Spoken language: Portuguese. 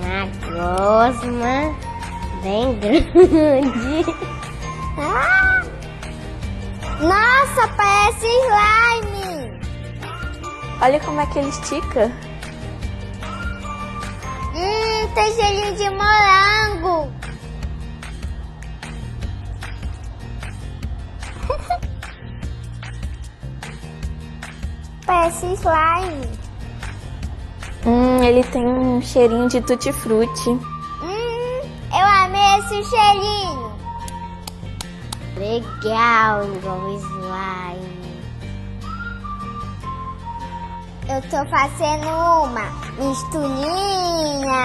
Uma gosma bem grande. Ah! Nossa, parece slime. Olha como é que ele estica. Tem gelinho de morango. Parece slime. Ele tem um cheirinho de tutti-frutti. Eu amei esse cheirinho. Legal, igual slime. Eu tô fazendo uma misturinha.